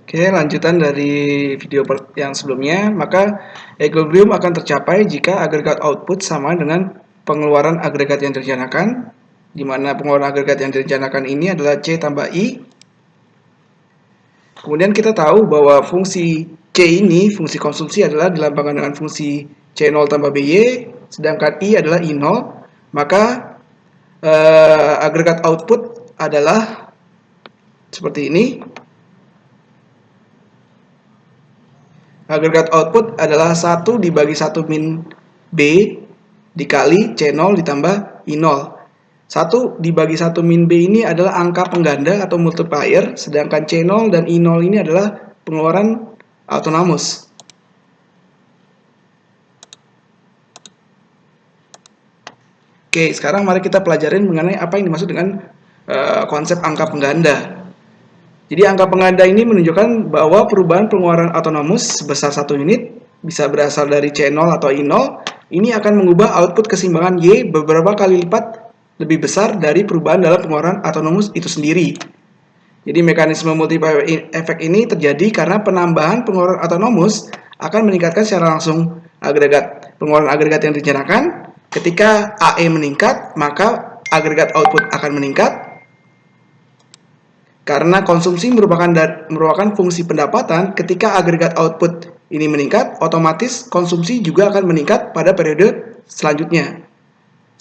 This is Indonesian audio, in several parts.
Oke, lanjutan dari video yang sebelumnya, maka equilibrium akan tercapai jika agregat output sama dengan pengeluaran agregat yang direncanakan, di mana pengeluaran agregat yang direncanakan ini adalah C tambah I. Kemudian kita tahu bahwa fungsi C ini, fungsi konsumsi adalah dilambangkan dengan fungsi C0 tambah BY, sedangkan I adalah I0, maka agregat output adalah seperti ini. Agregat output adalah 1 dibagi 1 min B dikali C0 ditambah I0. 1 dibagi 1 min B ini adalah angka pengganda atau multiplier, sedangkan C0 dan I0 ini adalah pengeluaran autonomous. Oke, sekarang mari kita pelajarin mengenai apa yang dimaksud dengan konsep angka pengganda. Jadi angka pengganda ini menunjukkan bahwa perubahan pengeluaran autonomous sebesar 1 unit bisa berasal dari C0 atau I0. Ini akan mengubah output keseimbangan Y beberapa kali lipat lebih besar dari perubahan dalam pengeluaran autonomous itu sendiri. Jadi mekanisme multiplier effect ini terjadi karena penambahan pengeluaran autonomous akan meningkatkan secara langsung pengeluaran agregat yang direncanakan. Ketika AE meningkat, maka agregat output akan meningkat. Karena konsumsi merupakan fungsi pendapatan, ketika agregat output ini meningkat, otomatis konsumsi juga akan meningkat pada periode selanjutnya.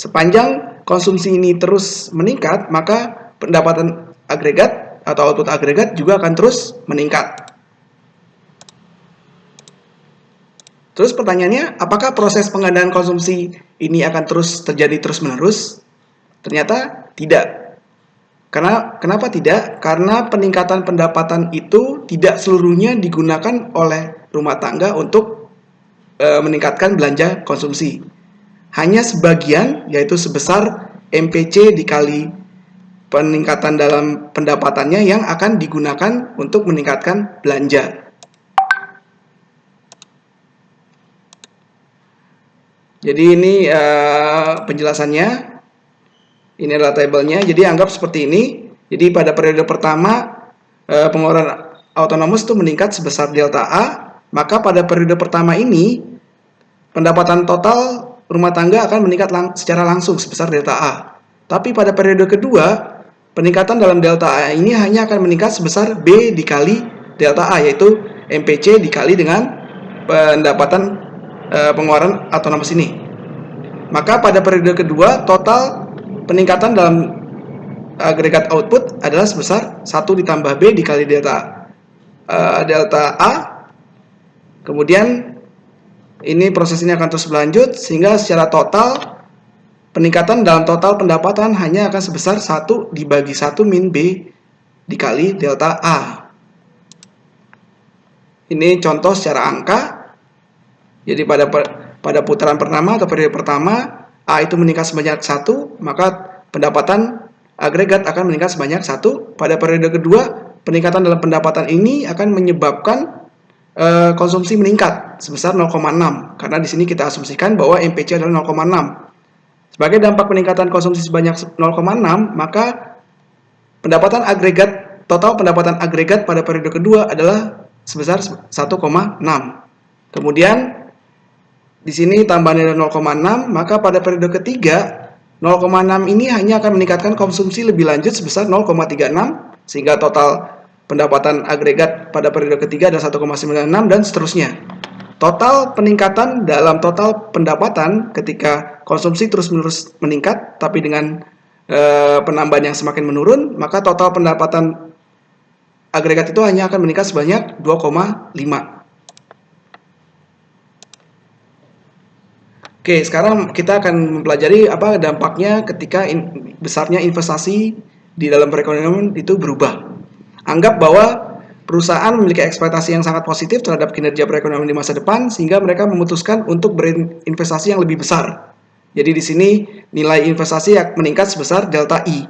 Sepanjang konsumsi ini terus meningkat, maka pendapatan agregat atau output agregat juga akan terus meningkat. Terus pertanyaannya, apakah proses penggandaan konsumsi ini akan terus terjadi terus-menerus? Ternyata tidak. Kenapa tidak? Karena peningkatan pendapatan itu tidak seluruhnya digunakan oleh rumah tangga untuk meningkatkan belanja konsumsi. Hanya sebagian, yaitu sebesar MPC dikali peningkatan dalam pendapatannya yang akan digunakan untuk meningkatkan belanja. Jadi ini penjelasannya. Ini adalah tabelnya. Jadi anggap seperti ini. Jadi pada periode pertama pengeluaran autonomous itu meningkat sebesar delta A. Maka pada periode pertama ini pendapatan total rumah tangga akan meningkat secara langsung sebesar delta A. Tapi pada periode kedua peningkatan dalam delta A ini hanya akan meningkat sebesar B dikali delta A, yaitu MPC dikali dengan pendapatan pengeluaran autonomous ini. Maka pada periode kedua total peningkatan dalam agregat output adalah sebesar 1 ditambah B dikali delta A. Kemudian ini proses ini akan terus berlanjut sehingga secara total peningkatan dalam total pendapatan hanya akan sebesar 1 dibagi 1 min B dikali delta A. Ini contoh secara angka. Jadi pada putaran pertama atau periode pertama A itu meningkat sebanyak 1, maka pendapatan agregat akan meningkat sebanyak 1. Pada periode kedua, peningkatan dalam pendapatan ini akan menyebabkan konsumsi meningkat sebesar 0,6. Karena di sini kita asumsikan bahwa MPC adalah 0,6. Sebagai dampak peningkatan konsumsi sebanyak 0,6, maka total pendapatan agregat pada periode kedua adalah sebesar 1,6. Kemudian di sini tambahannya 0,6, maka pada periode ketiga 0,6 ini hanya akan meningkatkan konsumsi lebih lanjut sebesar 0,36 sehingga total pendapatan agregat pada periode ketiga adalah 1,96 dan seterusnya. Total peningkatan dalam total pendapatan ketika konsumsi terus-menerus meningkat tapi dengan penambahan yang semakin menurun, maka total pendapatan agregat itu hanya akan meningkat sebanyak 2,5. Oke, sekarang kita akan mempelajari apa dampaknya ketika besarnya investasi di dalam perekonomian itu berubah. Anggap bahwa perusahaan memiliki ekspektasi yang sangat positif terhadap kinerja perekonomian di masa depan sehingga mereka memutuskan untuk berinvestasi yang lebih besar. Jadi di sini nilai investasi meningkat sebesar delta I.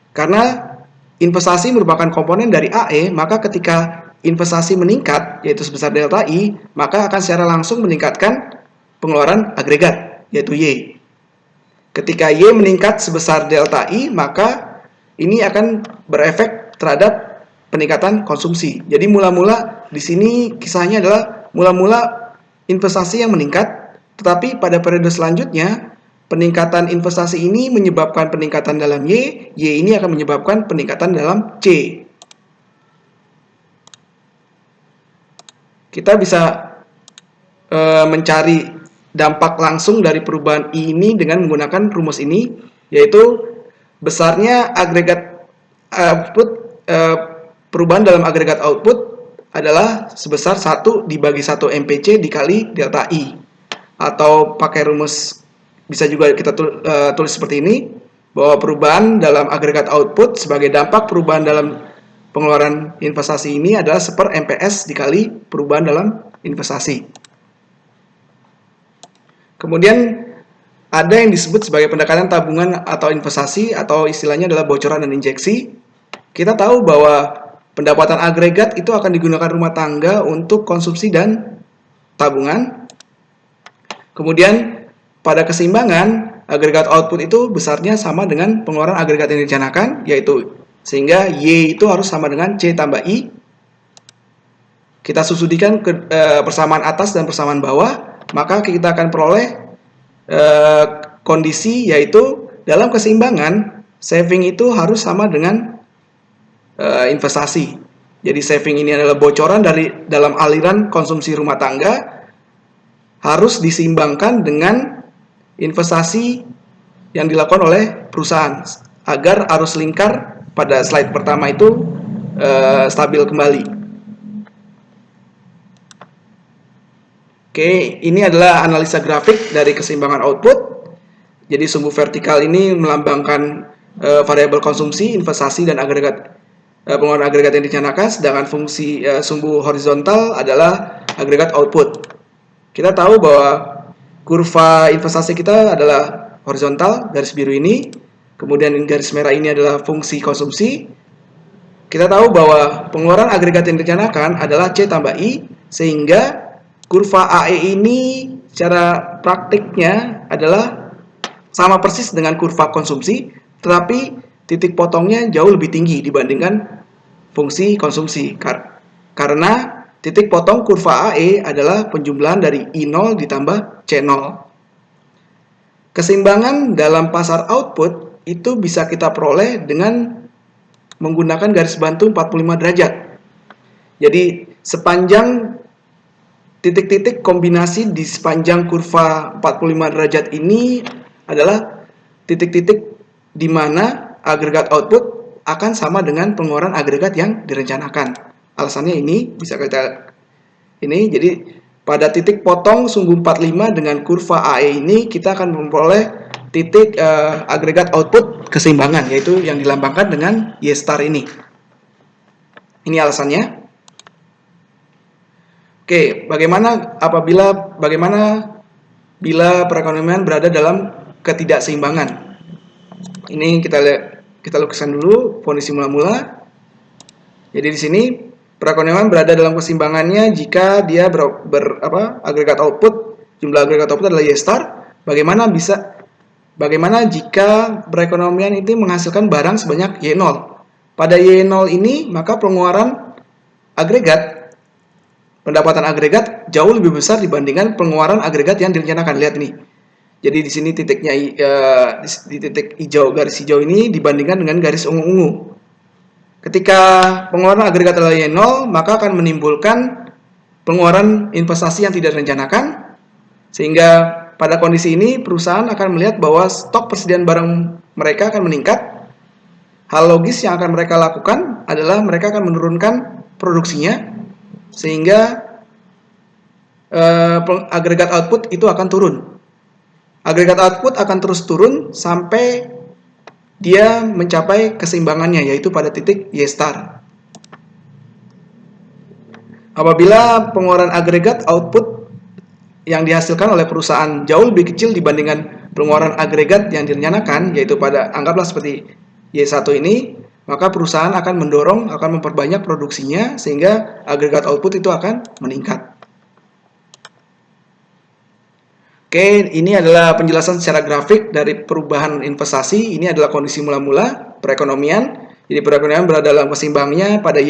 Karena investasi merupakan komponen dari AE, maka ketika investasi meningkat yaitu sebesar delta I, maka akan secara langsung meningkatkan pengeluaran agregat, yaitu Y. Ketika Y meningkat sebesar delta I, maka ini akan berefek terhadap peningkatan konsumsi. Jadi mula-mula di sini kisahnya adalah mula-mula investasi yang meningkat, tetapi pada periode selanjutnya peningkatan investasi ini menyebabkan peningkatan dalam Y ini akan menyebabkan peningkatan dalam C. Kita bisa mencari dampak langsung dari perubahan I ini dengan menggunakan rumus ini, yaitu besarnya agregat output, perubahan dalam agregat output adalah sebesar 1 dibagi 1 MPC dikali delta I. Atau pakai rumus bisa juga kita tulis seperti ini, bahwa perubahan dalam agregat output sebagai dampak perubahan dalam pengeluaran investasi ini adalah 1/. MPS dikali perubahan dalam investasi. Kemudian ada yang disebut sebagai pendekatan tabungan atau investasi, atau istilahnya adalah bocoran dan injeksi. Kita tahu bahwa pendapatan agregat itu akan digunakan rumah tangga untuk konsumsi dan tabungan. Kemudian pada keseimbangan, agregat output itu besarnya sama dengan pengeluaran agregat yang direncanakan, yaitu sehingga Y itu harus sama dengan C tambah I. Kita susudikan persamaan atas dan persamaan bawah, maka kita akan peroleh kondisi yaitu dalam keseimbangan saving itu harus sama dengan investasi. Jadi saving ini adalah bocoran dari dalam aliran konsumsi rumah tangga harus diseimbangkan dengan investasi yang dilakukan oleh perusahaan agar arus lingkar pada slide pertama itu stabil kembali. Oke, ini adalah analisa grafik dari keseimbangan output. Jadi sumbu vertikal ini melambangkan variabel konsumsi, investasi, dan agregat pengeluaran agregat yang direncanakan, sedangkan fungsi sumbu horizontal adalah agregat output. Kita tahu bahwa kurva investasi kita adalah horizontal, garis biru ini, kemudian garis merah ini adalah fungsi konsumsi. Kita tahu bahwa pengeluaran agregat yang direncanakan adalah C tambah I, sehingga kurva AE ini secara praktiknya adalah sama persis dengan kurva konsumsi, tetapi titik potongnya jauh lebih tinggi dibandingkan fungsi konsumsi. Karena titik potong kurva AE adalah penjumlahan dari I0 ditambah C0. Keseimbangan dalam pasar output itu bisa kita peroleh dengan menggunakan garis bantu 45 derajat. Jadi sepanjang titik-titik kombinasi di sepanjang kurva 45 derajat ini adalah titik-titik di mana agregat output akan sama dengan pengeluaran agregat yang direncanakan. Alasannya ini bisa kita ini, jadi pada titik potong sumbu 45 dengan kurva AE ini kita akan memperoleh titik agregat output keseimbangan, yaitu yang dilambangkan dengan Y star ini. Ini alasannya. Oke, bagaimana bila perekonomian berada dalam ketidakseimbangan? Ini kita lukiskan dulu kondisi mula-mula. Jadi di sini perekonomian berada dalam keseimbangannya jika dia agregat output, jumlah agregat output adalah Y star. Bagaimana jika perekonomian itu menghasilkan barang sebanyak Y0? Pada Y0 ini maka pengeluaran agregat, pendapatan agregat jauh lebih besar dibandingkan pengeluaran agregat yang direncanakan. Lihat nih. Jadi di sini titiknya di titik hijau, garis hijau ini dibandingkan dengan garis ungu-ungu. Ketika pengeluaran agregat adalah Y0, maka akan menimbulkan pengeluaran investasi yang tidak direncanakan, sehingga pada kondisi ini perusahaan akan melihat bahwa stok persediaan barang mereka akan meningkat. Hal logis yang akan mereka lakukan adalah mereka akan menurunkan produksinya, sehingga agregat output itu akan turun. Agregat output akan terus turun sampai dia mencapai keseimbangannya, yaitu pada titik Y star. Apabila pengeluaran agregat output yang dihasilkan oleh perusahaan jauh lebih kecil dibandingkan pengeluaran agregat yang direncanakan, yaitu pada anggaplah seperti Y1 ini, maka perusahaan akan memperbanyak produksinya sehingga agregat output itu akan meningkat. Oke, ini adalah penjelasan secara grafik dari perubahan investasi. Ini adalah kondisi mula-mula perekonomian. Jadi perekonomian berada dalam keseimbangannya pada Y